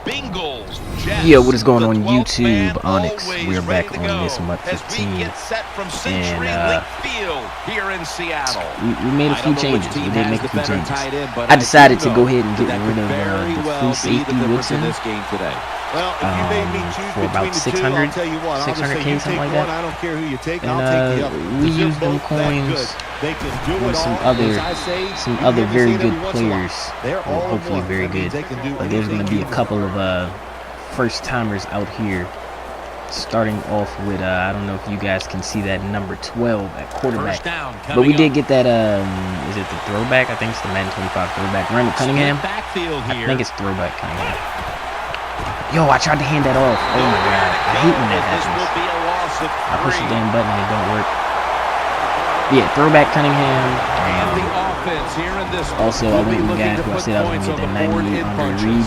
Bengals. Yo, what is going on YouTube? Onyx, we're back on this month 15, and we made a few changes. We did make a few changes. I decided to go ahead and get rid of the free safety Woodson for about 600K, something like that. And we used them coins with some other very good players, or hopefully very good. But there's going to be a couple of first timers out here. Starting off with I don't know if you guys can see that number 12 at quarterback, but we did get that is it the throwback? I think it's the Madden 25 throwback. Randall Cunningham. I think it's throwback Cunningham. Yo, I tried to hand that off. Oh my god, I hate when that happens. I push the damn button and it don't work. Yeah, throwback Cunningham. Also, I went with the guy who I said I was going to get the 98 Andre Reed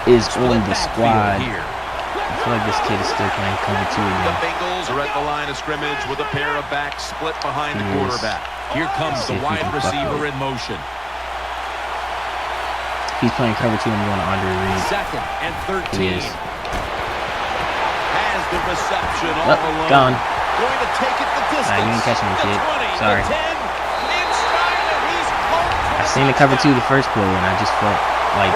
is on the squad. I feel like this kid is still playing cover 2 again. The Bengals are at the line of scrimmage with a pair of backs split behind the quarterback. Here comes the wide receiver in motion. He's playing cover 2 and going to Andre Reed. Second and 13. He is. Has the reception all alone. Gone. Going to take it the distance. You ain't catching me, kid. Sorry. I seen the cover 2 the first play, and I just felt like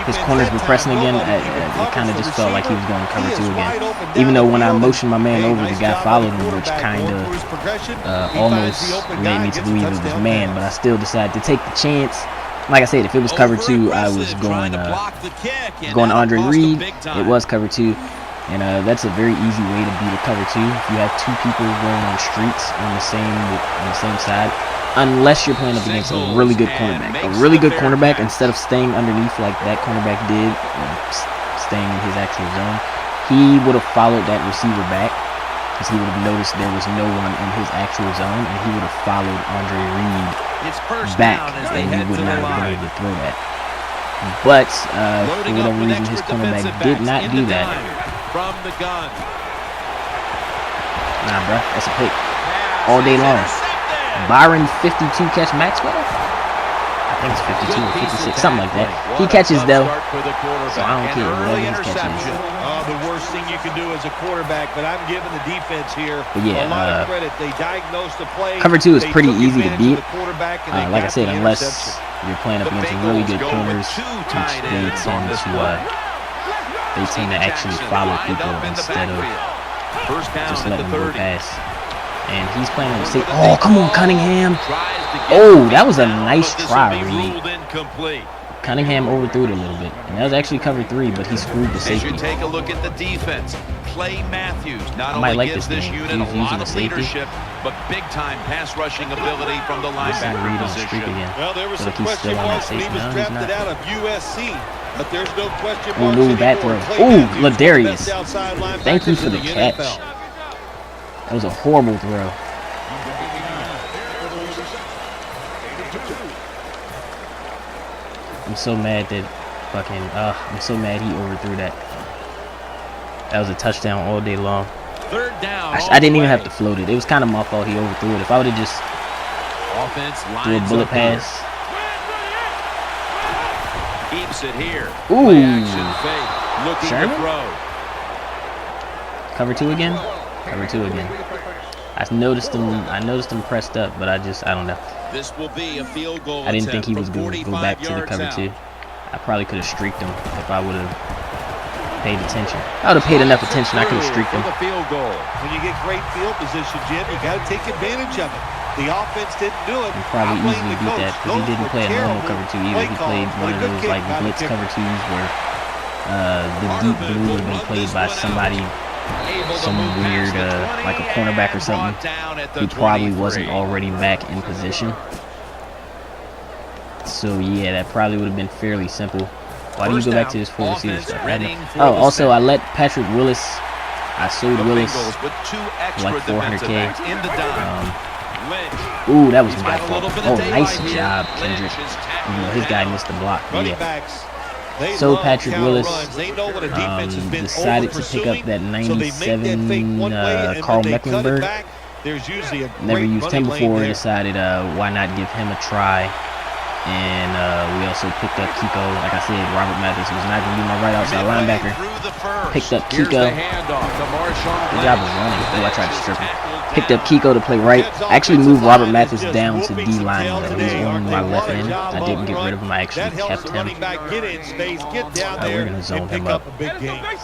his corners were pressing again. It kind of just felt like he was going cover 2 again. Even though when I motioned my man over, the guy followed him, which kind of almost made me to believe it was man. But I still decided to take the chance. Like I said, if it was cover 2, I was going Andre Reed. It was cover 2. And that's a very easy way to beat a cover 2. If you have two people going on streaks on the same side, unless you're playing up against a really good cornerback. A really good cornerback, instead of staying underneath like that cornerback did, staying in his actual zone, he would have followed that receiver back, because he would have noticed there was no one in his actual zone, and he would have followed Andre Reed back, and he would not have been able to throw that. But for whatever reason, his cornerback did not do that. From the gun. Nah, bro, that's a pick. All day long. Byron 52 catch Maxwell? I think it's 52 or 56, something like that. He catches though, so I don't care whatever his catch is. The worst thing you can do as a quarterback, but I'm giving the defense here a lot of credit. They diagnosed the play. Cover 2 is pretty easy to beat. Like I said, unless you're playing up against really good corners, which they tend to actually follow people instead of just letting them go past. And he's playing on the safety. Oh, come on, Cunningham. Oh, that was a nice try, Reed. Cunningham overthrew it a little bit. And that was actually cover 3, but he screwed the safety. Take a look at the defense. Clay Matthews not I might only like gives this unit a lot of leadership, but big-time pass rushing ability from the linebacker position. Well, there was some question marks when he was drafted out of USC, but there's no question marks anymore. That throw. Ooh, Ladarius. Thank you for the catch. That was a horrible throw. I'm so mad that I'm so mad he overthrew that. That was a touchdown all day long. Third down. I didn't even have to float it. It was kind of my fault he overthrew it. If I would have just threw a bullet pass. Keeps it here. Ooh. Sherman? Cover 2 again? Cover 2 again. I noticed him pressed up, but I don't know. This will be a field goal. I didn't think he was going to go back to the cover 2. I probably could have streaked him if I would have paid attention. I would have paid enough attention. I could have streaked him. When you get great field position, Jim, you got to take advantage of it. The offense didn't do it. He probably easily beat that because he didn't play a normal cover 2 either. He played one of those like blitz cover 2s where the deep blue would have been played by somebody, some weird like a cornerback or something. He probably wasn't already back in position. So yeah, that probably would have been fairly simple. Why do you go back to this 4 receiver stuff? Oh, also I let Patrick Willis. I sold Willis like 400K. Ooh, that was my fault. Oh, nice job, Kendrick. You know, his guy missed the block. Yeah. So Patrick Willis decided to pick up that 97 Carl Mecklenburg. Never used him before. Decided why not give him a try And we also picked up Kiko. Like I said, Robert Mathis was not going to be my right outside linebacker. Picked up Kiko. Good job of running. Oh, I tried to strip him. Picked up Kiko to play right. I actually moved Robert Mathis down to D line. He's on my left end. I didn't get rid of him. I actually kept him. We're going to zone him up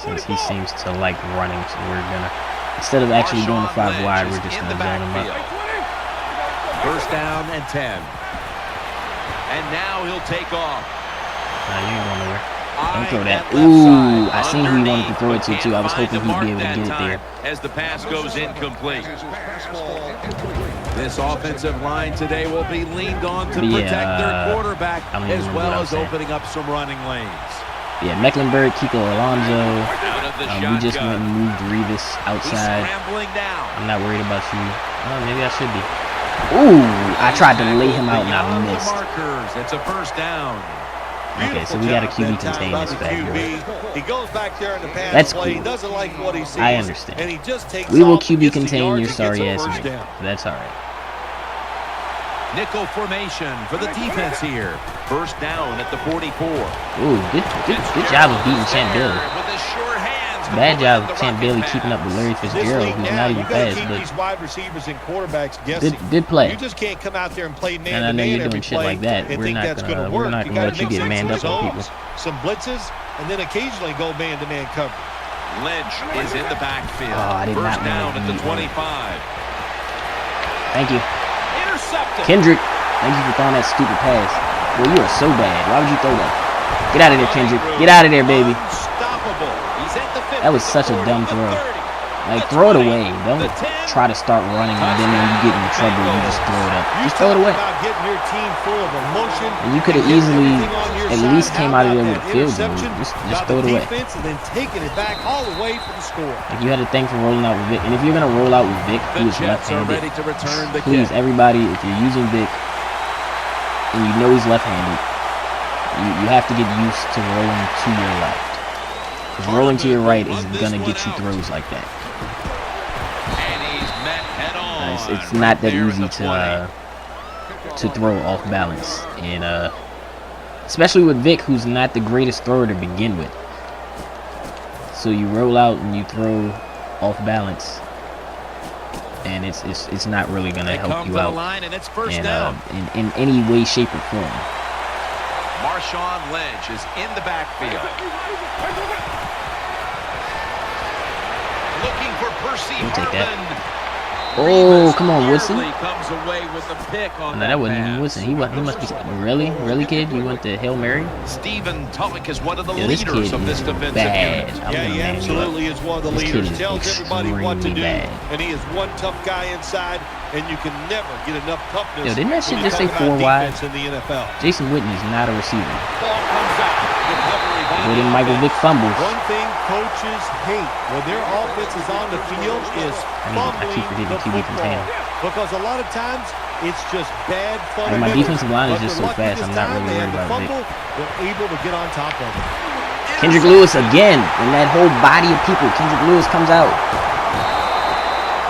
since he seems to like running. So we're going to, instead of actually going to 5 wide, we're just going to zone him up. First down and 10. And now he'll take off. Nah, you ain't going nowhere. Don't throw that. Ooh, I seen who he wanted to throw it to, too. I was hoping he'd be able to get it there. As the pass goes incomplete. This offensive line today will be leaned on to protect their quarterback, as well as opening up some running lanes. Yeah, Mecklenburg, Kiko Alonso. We just went and moved Revis outside. I'm not worried about you. Oh, maybe I should be. Ooh, I tried to lay him out and I missed. It's a first down. Okay, so we got a QB contain this back here. That's cool. I understand. We will QB contain your sorry ass man. That's all right. Nickel formation for the defense here. First down at the 44. Ooh, good job of beating Champ Bailey. Bad job of Champ Bailey keeping up with Larry Fitzgerald, who's not even fast, but good play. You just can't come out there and play man and I know you're doing shit like that. We're not gonna let you get manned up on people. Some blitzes, and then occasionally go man-to-man coverage. Lynch is in the backfield. Oh, I did not First down at the 25. Thank you. Intercepted. Kendrick, thank you for throwing that stupid pass. Well, you are so bad. Why would you throw that? Get out of there, Kendrick. Get out of there, baby. That was such a dumb throw. Like, throw it away. Don't try to start running, and then when you get into trouble, you just throw it up. Just throw it away. And you could have easily at least came out of there with a field goal. Just throw it away. Like, you had to thank for rolling out with Vic. And if you're going to roll out with Vic, who is left-handed, please, everybody, if you're using Vic and you know he's left-handed, you have to get used to rolling to your left. Because rolling to your right is going to get you throws like that. It's not that easy to throw off balance. And especially with Vic, who's not the greatest thrower to begin with. So you roll out and you throw off balance. And it's not really going to help you out in any way, shape, or form. Marshawn Lynch is in the backfield. Looking for Percy Harvin. Oh, come on, Woodson. Comes away with the pick on that wasn't even Woodson. He must be really, kid. You went to Hail Mary. Stephen Tulloch is one of the leaders of this defensive bad. unit. Yeah, he absolutely is one of the leaders. Tells everybody what to do, bad. and he is one tough guy inside. And you can never get enough toughness. Yo, didn't that shit just say 4 wide? In the NFL. Jason Witten is not a receiver. Ball comes out. Well, then Michael Vick fumbles. One thing coaches hate when their offense is on the field is I keep forgetting QB container. Because a lot of times it's just bad fun. My defensive line is just so fast. I'm not really worried about Vick. They're able to get on top of it. Kendrick Lewis again, and that whole body of people. Kendrick Lewis comes out.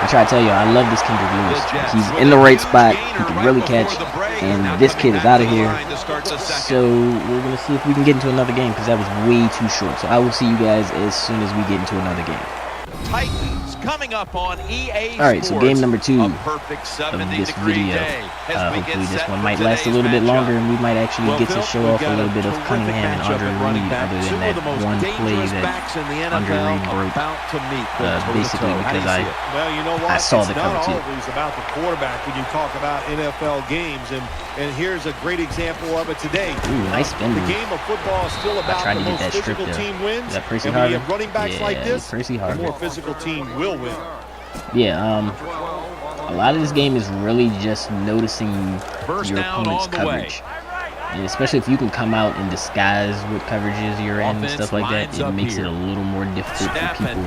I try to tell you, I love this Kendrick Lewis. He's in the right spot. He can really catch. And this kid is out of here. So we're going to see if we can get into another game because that was way too short. So I will see you guys as soon as we get into another game. Titans coming up on EA Alright, so game number 2 of this video. Hopefully this one might last a little bit longer and we might actually get to show off a little bit of Cunningham and Andre Reed other than that one play that Andre Reed broke. Basically because I saw the cover too. It's about the quarterback when you talk about NFL games, and here's a great example of it today. Ooh, nice spin move. The game of football is still about the most physical team wins. Is that Percy and when you Harvin? have running backs like this, Percy the Harvin. more physical team will win. Yeah, a lot of this game is really just noticing your opponent's coverage. And especially if you can come out and disguise what coverages you're in and stuff like that, it makes it a little more difficult for people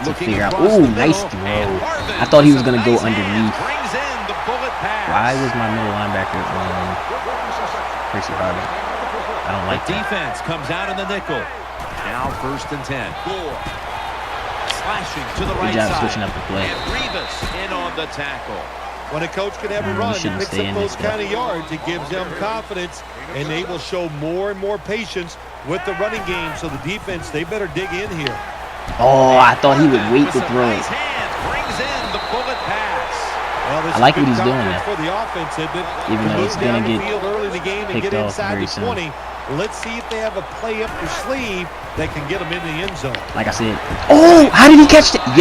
to figure out. Ooh, nice throw. I thought he was going to go underneath. Why was my middle linebacker on Percy Harvin? I don't like that. Defense comes out in the nickel. Now 1st and 10. Slashing to the right side. Good job side. switching up the play. And Revis in on the tackle. When a coach can have a run and picks up those kind of yards, it gives them confidence, and they will show more and more patience with the running game. So the defense, they better dig in here. Oh, I thought he would wait to throw it. I like what he's doing there. Even though he's going to get picked off very soon. Let's see if they have a play up their sleeve that can get them in the end zone. Like I said, oh, how did he catch that?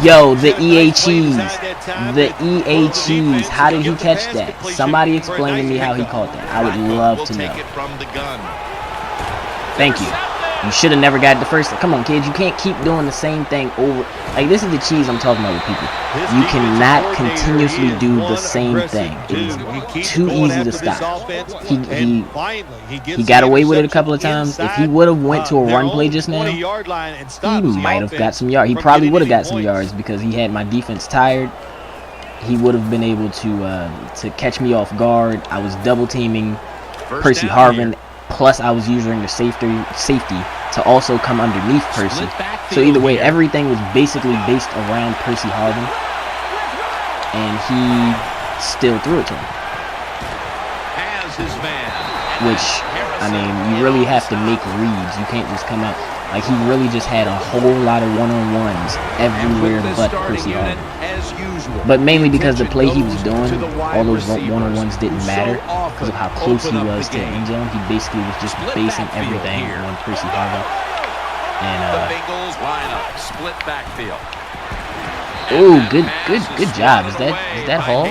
Yo, the EA cheese. The EA cheese. How did he catch that? Somebody explain to me how he caught that. I would love to know. Thank you. You should have never got the first. Come on, kids. You can't keep doing the same thing over. Like, this is the cheese I'm talking about with people. You cannot continuously do the same thing. It is too easy to stop. He got away with it a couple of times. If he would have went to a run play just now, he might have got some yards. He probably would have got some yards because he had my defense tired. He would have been able to catch me off guard. I was double teaming Percy Harvin. Plus, I was using the safety to also come underneath Percy. So either way, everything was basically based around Percy Harvin, and he still threw it to him. Which, I mean, you really have to make reads. You can't just come out. Like, he really just had a whole lot of one-on-ones everywhere but Percy Harvin. But mainly because the play he was doing, all those one-on-ones didn't matter because of how close he was to the end zone. He basically was just basing everything on Percy Harvin. And oh, good job. Is that Hall?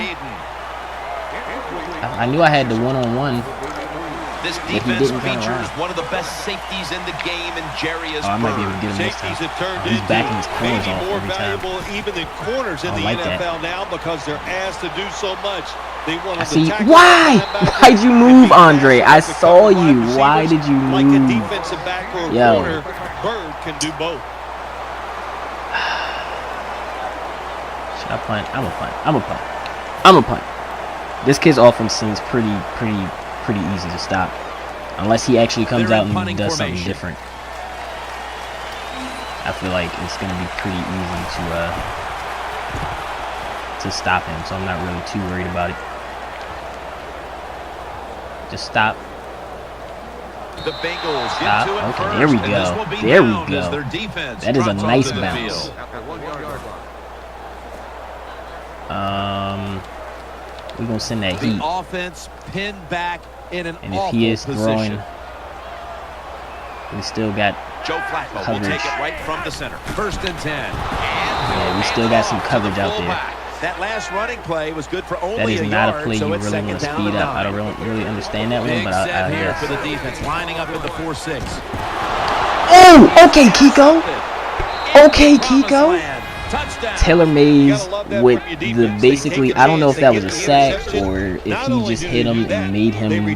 I knew I had the one-on-one. This defense features one of the best safeties in the game, and Jerry is I might be able to get him this time. He's backing his corners off every time. Even the corners in the NFL now because they're asked to do so much. They want I see. Why'd you move, Andre? I saw you. Why did you move? Like a defensive back or a corner, Bird can do both. Should I punt? I'm a punt. This kid's offense seems pretty easy to stop, unless he actually comes out and does something different. I feel like it's going to be pretty easy to stop him, so I'm not really too worried about it. Just stop. The Bengals stop. Okay, there we go. There we go. That is a nice bounce. We're going to send that heat. Offense pinned back in an and if he is throwing, we still got Joe Flacco coverage. Will take it right from the center. 1st and 10. Yeah, we still got some coverage out there. That last running play was good for only that is not a play so you really want to speed up. I don't really understand that one, but I guess. For the defense, lining up in the 4-6. Oh, okay, Kiko. Okay, Kiko. Taylor Mays with the basically, I don't know if that was a sack or if he just hit him and made him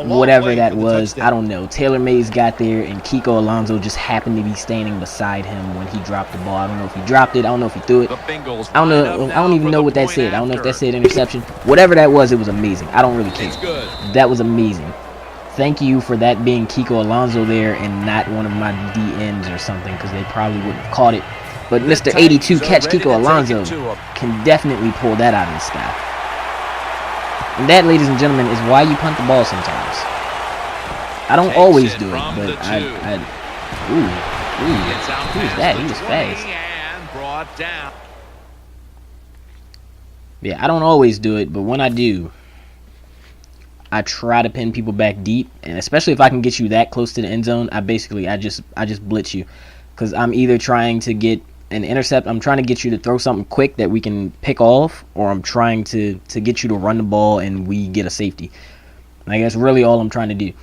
whatever that was. I don't know. Taylor Mays got there and Kiko Alonso just happened to be standing beside him when he dropped the ball. I don't know if he dropped it. I don't know if he threw it. I don't know. I don't even know what that said. I don't know if that said interception. Whatever that was, it was amazing. I don't really care. That was amazing. Thank you for that being Kiko Alonso there and not one of my DNs or something, because they probably wouldn't have caught it. But Mr. 82 catch, Kiko Alonso, can definitely pull that out of the sky. And that, ladies and gentlemen, is why you punt the ball sometimes. I don't always do it, but ooh, who's that? He was fast. Yeah, I don't always do it, but when I do, I try to pin people back deep, and especially if I can get you that close to the end zone, I just blitz you, because I'm either trying to get an intercept, I'm trying to get you to throw something quick that we can pick off, or I'm trying to get you to run the ball and we get a safety. Like, that's really all I'm trying to do.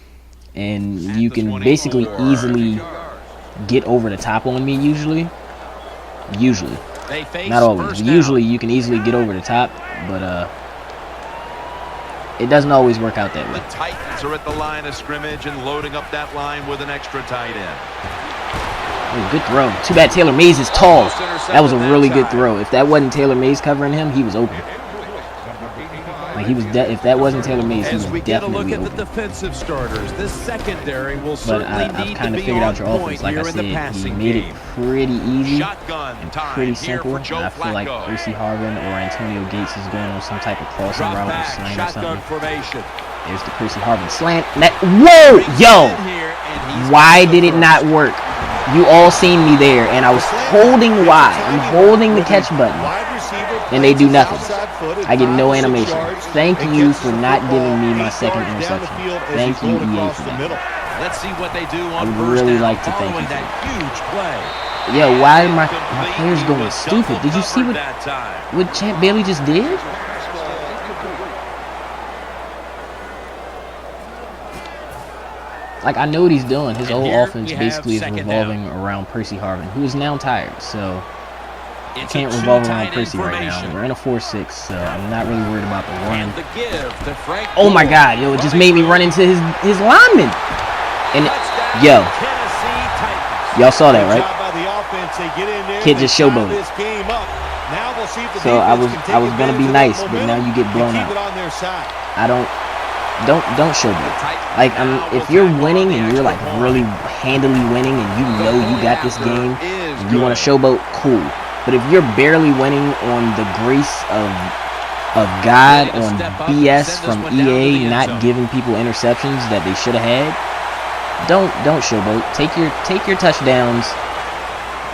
And you can basically easily get over the top on me usually. Not always. But usually you can easily get over the top, but it doesn't always work out that way. The Titans are at the line of scrimmage and loading up that line with an extra tight end. Oh, good throw. Too bad Taylor Mays is tall. That was a really good throw. If that wasn't Taylor Mays covering him, he was open. Like, He was if that wasn't Taylor Mays, he was As we get a look definitely at the open. defensive starters, this secondary will But certainly I've need kind to of be figured on out your offense. point Like I here in the said, he passing made it game. pretty easy Shotgun and time pretty here simple. for And Joe I feel like Flacco. Percy Harvin or Antonio Gates is going on some type of crossing Drop route or back, slant or shotgun something. formation. There's the Percy Harvin slant. Whoa, yo! Why did it not work? You all seen me there, and I was holding Y. I'm holding the catch button, and they do nothing. I get no animation. Thank you for not giving me my second interception. Thank you, EA, for that. Let's see what they do I on would first really down like to thank following you for that huge play. Yo, why are my players going stupid? Did you see what Champ Bailey just did? Like, I know what he's doing. His whole offense basically is revolving around Percy Harvin, who is now tired. So, I can't revolve around Percy right now. We're in a 4-6, so I'm not really worried about the run. Oh my God, yo, it just made me run into his lineman. And, yo, y'all saw that, right? Kid just showboated. So I was gonna be nice, but now you get blown out. Don't showboat. Like, if you're winning and you're like really handily winning and you know you got this game and you want to showboat, cool. But if you're barely winning on the grace of God, on BS from EA not giving people interceptions that they should have had, don't showboat. Take your touchdowns.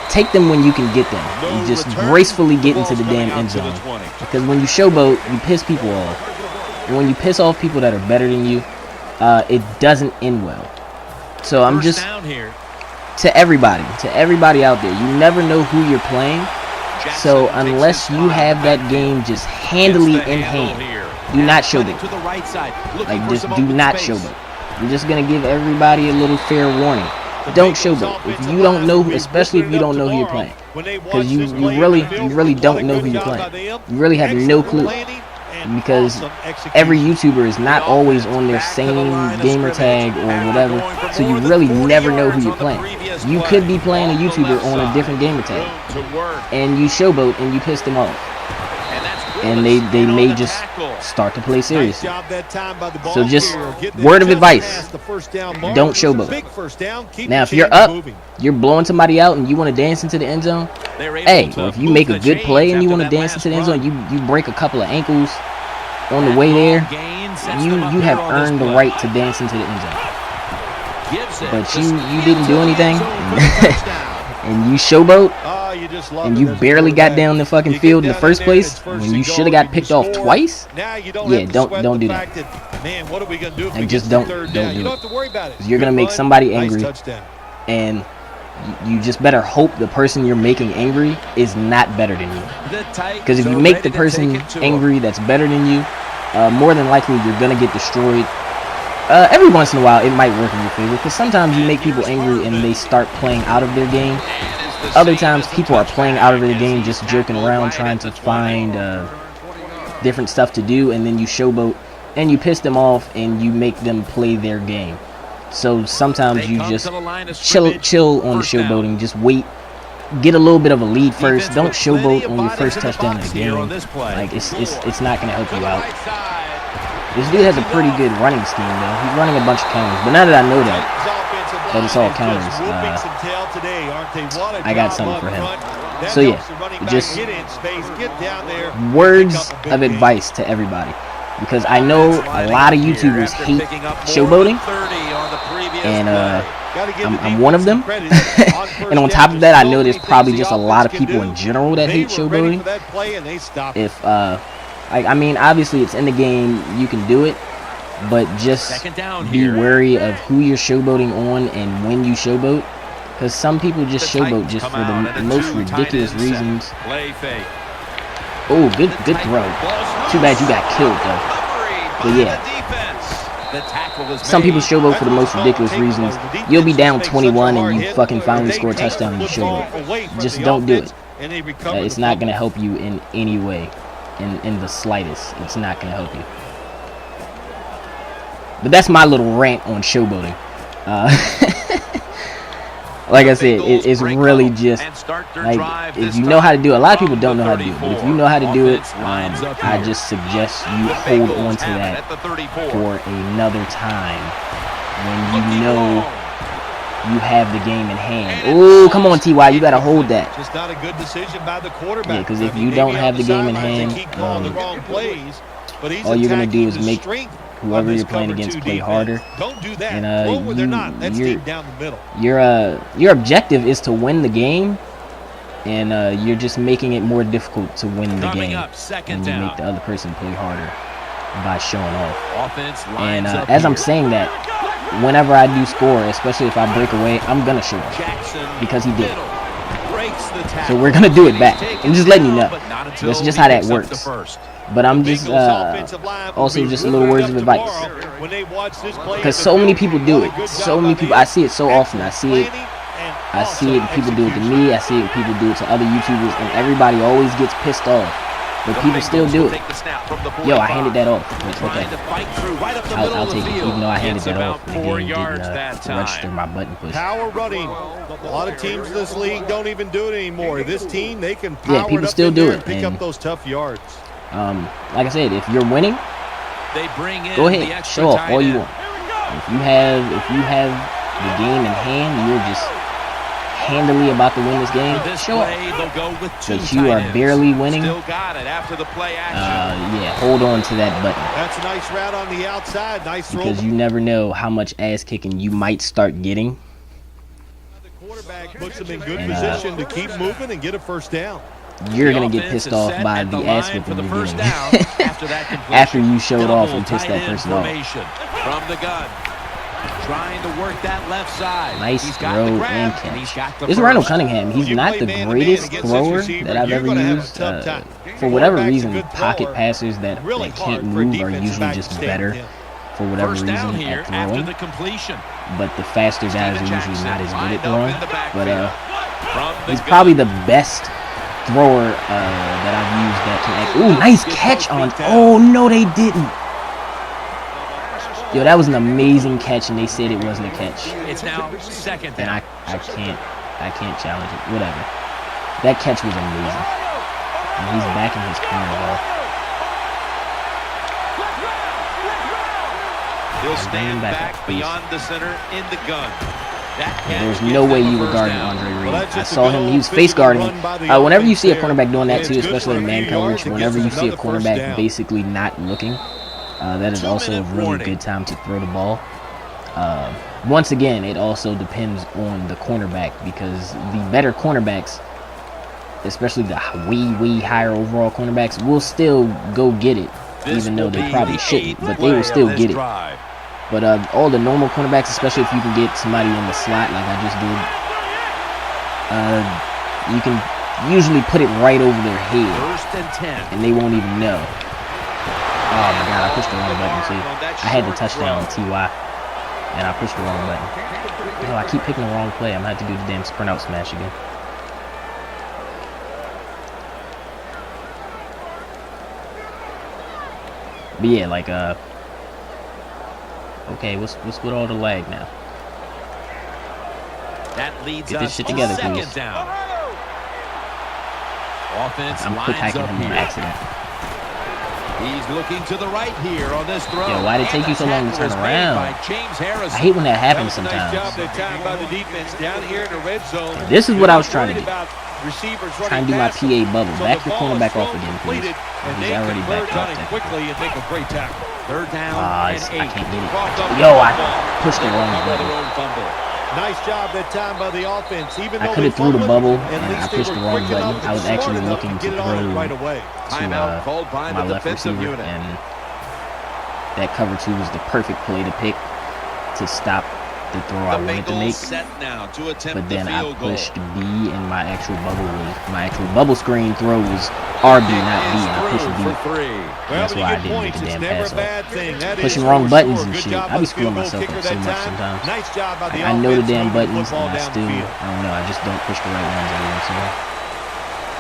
Take them when you can get them. And just gracefully get into the damn end zone. Because when you showboat, you piss people off. And when you piss off people that are better than you, it doesn't end well. So I'm just, to everybody out there, you never know who you're playing. So unless you have that game just handily in hand, do not showboat. Like, just do not showboat. I'm just going to give everybody a little fair warning. Don't showboat. If you don't know, especially if you don't know who you're playing. Because you really don't know who you're playing. You really have no clue. Because every YouTuber is not always on their same gamer tag or whatever, so you really never know who you're playing. You could be playing a YouTuber on a different gamer tag, and you showboat and you piss them off, and they may just start to play seriously. So just word of advice, don't showboat. Now if you're up, you're blowing somebody out and you want to dance into the end zone, hey, if you make a good play and you want to dance into the end zone, you break a couple of ankles on the way there, you have earned the right to dance into the end zone. But you didn't do anything, and you showboat, and you barely got down the fucking field in the first place when you should have got picked off twice. Yeah, don't do that. And just don't do it. You're gonna make somebody angry, and you just better hope the person you're making angry is not better than you. Because if you make the person angry that's better than you, more than likely you're gonna get destroyed. Every once in a while it might work in your favor, because sometimes you make people angry and they start playing out of their game. Other times people are playing out of their game, just joking around, trying to find different stuff to do, and then you showboat and you piss them off and you make them play their game. So sometimes you just chill on the showboating, just wait, get a little bit of a lead first. Don't showboat on your first touchdown of the game. Like, it's not gonna help you out. This dude has a pretty good running scheme though. He's running a bunch of counters, but now that I know that it's all counters, I got something for him. So yeah, just words of advice to everybody, because I know a lot of YouTubers hate showboating, and I'm one of them. And on top of that, I know there's probably just a lot of people in general that hate showboating. If I mean, obviously it's in the game, you can do it, but just be wary of who you're showboating on and when you showboat, because some people just showboat just for the most ridiculous reasons. Oh, good throw. Too bad you got killed though. But yeah, some people showboat for the most ridiculous reasons. You'll be down 21 and you fucking finally score a touchdown and you showboat. Just don't do it. It's not gonna help you in any way. In the slightest. It's not going to help you. But that's my little rant on showboating. like I said, it's really just like if you know how to do it. A lot of people don't know how to do it, but if you know how to do it, I just suggest you hold on to that for another time when you know you have the game in hand. Oh, come on, Ty, you gotta hold that. Just not a good decision by the quarterback. Yeah, because if you don't have the game in hand, all you're gonna do is make whoever you're playing against play harder. Don't do that. And they're not. That's deep down the middle. Your objective is to win the game, and you're just making it more difficult to win the game when you make the other person play harder by showing off. And as I'm saying that, whenever I do score, especially if I break away, I'm gonna show off because he did. So we're gonna do it back. I'm just letting you know. That's just how that works. But I'm just also just a little words of advice, because so many people do it. So many people, I see it so often. I see it. People do it to me. I see it. People do it to other YouTubers, and everybody always gets pissed off. But people still do it. Yo, I handed that off. Okay. I'll take it, even though I handed that off. The game didn't register my button push. Power running. A lot of teams in this league don't even do it anymore. This team, they can power people still do it, pick up those tough yards. Like I said, if you're winning, go ahead, show off all you want. If you have the game in hand, you're just handily about to win this game, show off. But you are barely winning, yeah, hold on to that button. That's a nice route on the outside. Nice throw. Because you never know how much ass kicking you might start getting. The quarterback puts them in good position to keep moving and get a first down. You're going to get pissed off by the ass whipping you're getting after you showed off and pissed that person off. From the gun. Trying to work that left side. Nice throw and catch. This is Randall Cunningham. He's not the greatest thrower that I've ever used. For whatever reason, pocket passers that can't move are usually just better for whatever reason at throwing. But the faster guys are usually not as good at throwing. But he's probably the best thrower that I've used that can act. Ooh, nice catch on. Oh, no, they didn't. Yo, that was an amazing catch, and they said it wasn't a catch. It's now second down. And I can't challenge it. Whatever. That catch was amazing. And he's back in his corner, though. He'll stand back beyond the center in the gun. There's no way you were guarding Andre Reed. I saw him. He was face guarding me. Whenever you see a cornerback doing that, too, especially in man coverage, whenever you see a cornerback basically not looking, that is also a really good time to throw the ball. Once again, it also depends on the cornerback, because the better cornerbacks, especially the way higher overall cornerbacks, will still go get it, even though they probably shouldn't, but they will still get it. But all the normal cornerbacks, especially if you can get somebody in the slot like I just did, you can usually put it right over their head, and they won't even know. Oh my God, I pushed the wrong button too. I had the touchdown on TY, and I pushed the wrong button. No, I keep picking the wrong play. I'm gonna have to do the damn sprint out smash again. But yeah, like okay, what's with all the lag now? That leads Get this shit together, please. I'm quick hiking him on accident. He's looking to the right here on this throw. Yo, why did it take you so long to turn around? I hate when that happens sometimes. This is what I was trying to do. Trying to do my PA bubble. Back your cornerback off again, please. He's already backed up there. Third down I can't get it. Yo, I pushed the wrong button. Nice job that time by the offense. Even I could have threw the bubble, and I pushed the wrong button. I was actually looking to throw to my left receiver, and that cover 2 was the perfect play to pick to stop the throw I wanted to make. But then I pushed B, and my actual bubble screen throw was RB, not B, and I pushed B. That's why I didn't get the damn pass off. Pushing wrong buttons and shit. I be screwing myself up so much sometimes. Like, I know the damn buttons, and I don't know, I just don't push the right ones every once in a while.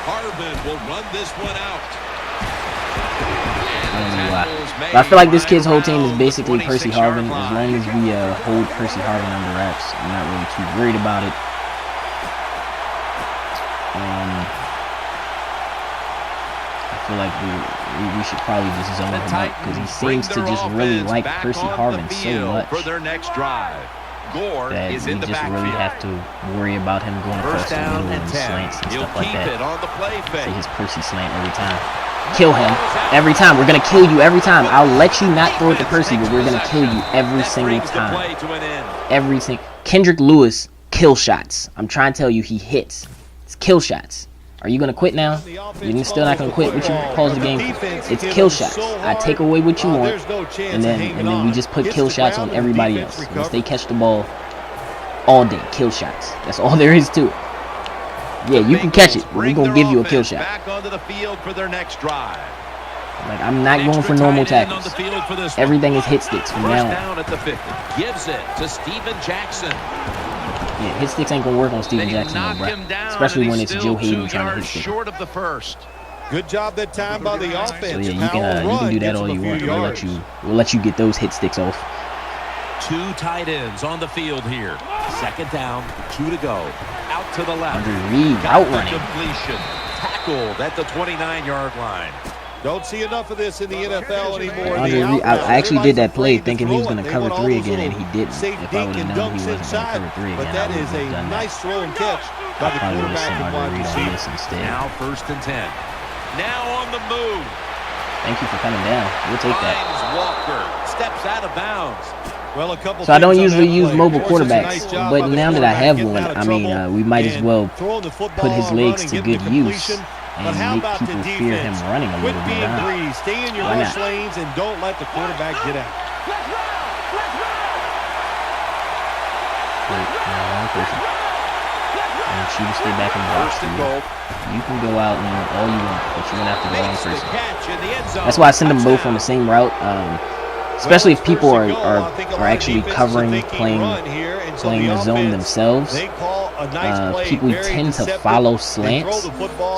Harbin will run this one out. I don't know why. But I feel like this kid's whole team is basically Percy Harvin. As long as we hold Percy Harvin under wraps, I'm not really too worried about it. I feel like we should probably just zone him out because he seems to just really like Percy Harvin so much for their next drive. Gore that is we in the just backfield. really have to worry about him going across the middle and slants and He'll stuff like keep that. it on the play fake. See his Percy slant every time. Kill him every time. We're gonna kill you every time. I'll let you not throw it to Percy, but we're gonna kill you every single time. Every single. Kendrick Lewis kill shots. I'm trying to tell you, he hits. It's kill shots. Are you gonna quit now? You're still not gonna quit? What you pause the game? It's kill shots. I take away what you want, and then we just put kill shots on everybody else. Once they catch the ball, all day kill shots. That's all there is to it. Yeah, you can catch it, but we're gonna give you a kill shot. Back onto the field for their next drive. Like, I'm not going for normal tackles. Everything is hit sticks from now on. Down at the 50. Gives it to Steven Jackson. Yeah, hit sticks ain't gonna work on Steven Jackson, though, bro. Especially when it's Joe Hayden trying to hit stick. Short of the first. Good job that time by the offense. So yeah, you can do that all you want. We'll let you get those hit sticks off. 2 tight ends on the field here. Second down, 2 to go. Out to the left. Andre Reed outrunning. Completion. Tackled at the 29-yard line. Don't see enough of this in the NFL anymore. Andre Reed, I actually did that play thinking he was going to cover 3 again, and he didn't. If I would have known he wasn't going to cover 3 again, I would have done that. Nice throw and catch by the quarterback and wide receiver. Instead. Now 1st and 10. Now on the move. Thank you for coming down. We'll take that. Walker steps out of bounds. Well, a couple so I don't usually use mobile quarterbacks, but now that I have one, I mean, we might as well put his legs to good use and make people fear him running a little bit. Stay in your rush lanes and don't let the quarterback get out. And she will stay back in box. You can go out and all you want, but you're gonna have to go on first. That's why I send them both on the same route. Especially if people are actually covering, playing the zone themselves. People tend to follow slants.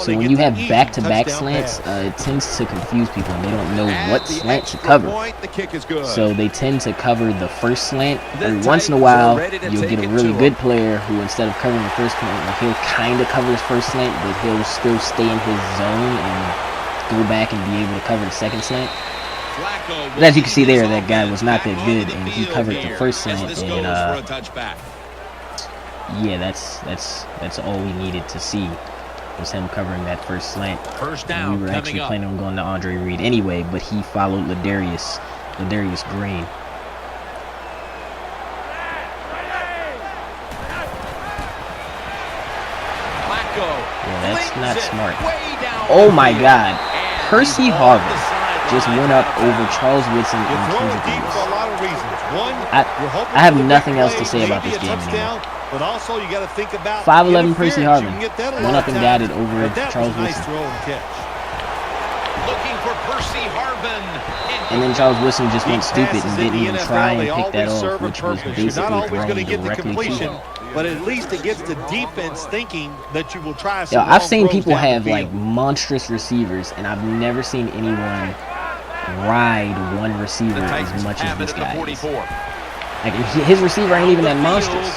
So when you have back-to-back slants, it tends to confuse people, and they don't know what slant to cover. So they tend to cover the first slant. Every once in a while, you'll get a really good player who, instead of covering the first slant, he'll kind of cover his first slant, but he'll still stay in his zone and go back and be able to cover the second slant. But as you can see there, that guy was not that good, and he covered the first slant, and yeah, that's all we needed to see, was him covering that first slant. First down. We were actually planning on going to Andre Reed anyway, but he followed Ladarius Green. Yeah, that's not smart. Oh my God, Percy Harvin just went up over Charles Woodson and Kendrick Lewis. I have nothing else to say about this game anymore. 5'11" Percy Harvin went up and got it over Charles Woodson. Looking for Percy Harvin. And then Charles Woodson just went stupid and didn't even try and pick that off, which was basically throwing directly to him. But at least it gets the defense thinking that you will try. Yo, I've seen people have like monstrous receivers, and I've never seen anyone ride one receiver as much as this guy is. Like, his receiver ain't even that monstrous.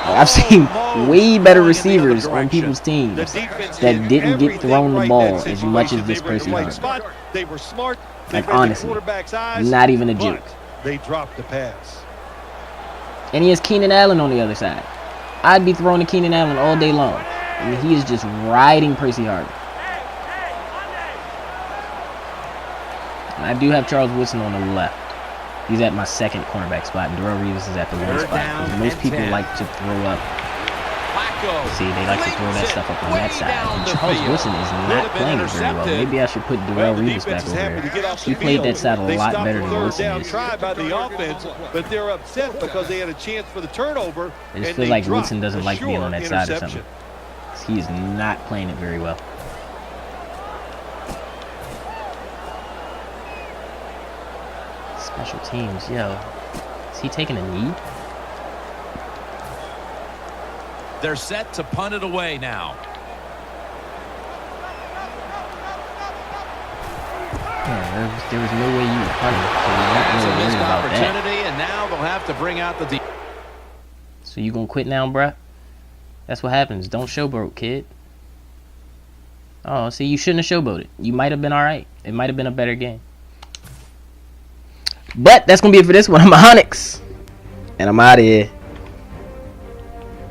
I've seen way better receivers on people's teams that didn't get thrown the ball as much as this Percy Harvin. Like, honestly, not even a joke. They dropped the pass. And he has Keenan Allen on the other side. I'd be throwing to Keenan Allen all day long. I mean, he is just riding Percy Harvin. And I do have Charles Woodson on the left. He's at my second cornerback spot, and Darrell Reeves is at the 1 spot. Because most people like to throw up. See, they like to throw that stuff up on that side. And Charles Woodson is not playing it very well. Maybe I should put Darrell Reeves back over there. He played that side a lot better than Woodson is. But they're upset because they had a chance for the turnover. I just feel like Woodson doesn't like being on that side or something. He is not playing it very well. Special teams, yo. Is he taking a knee? They're set to punt it away now. Yeah, there was no way you were punting, so we're not really worried about that. And now they'll have to bring out the So you gonna quit now, bruh? That's what happens. Don't showboat, kid. Oh, see, you shouldn't have showboated. You might have been alright. It might have been a better game. But that's going to be it for this one. I'm Onyx. And I'm out of here.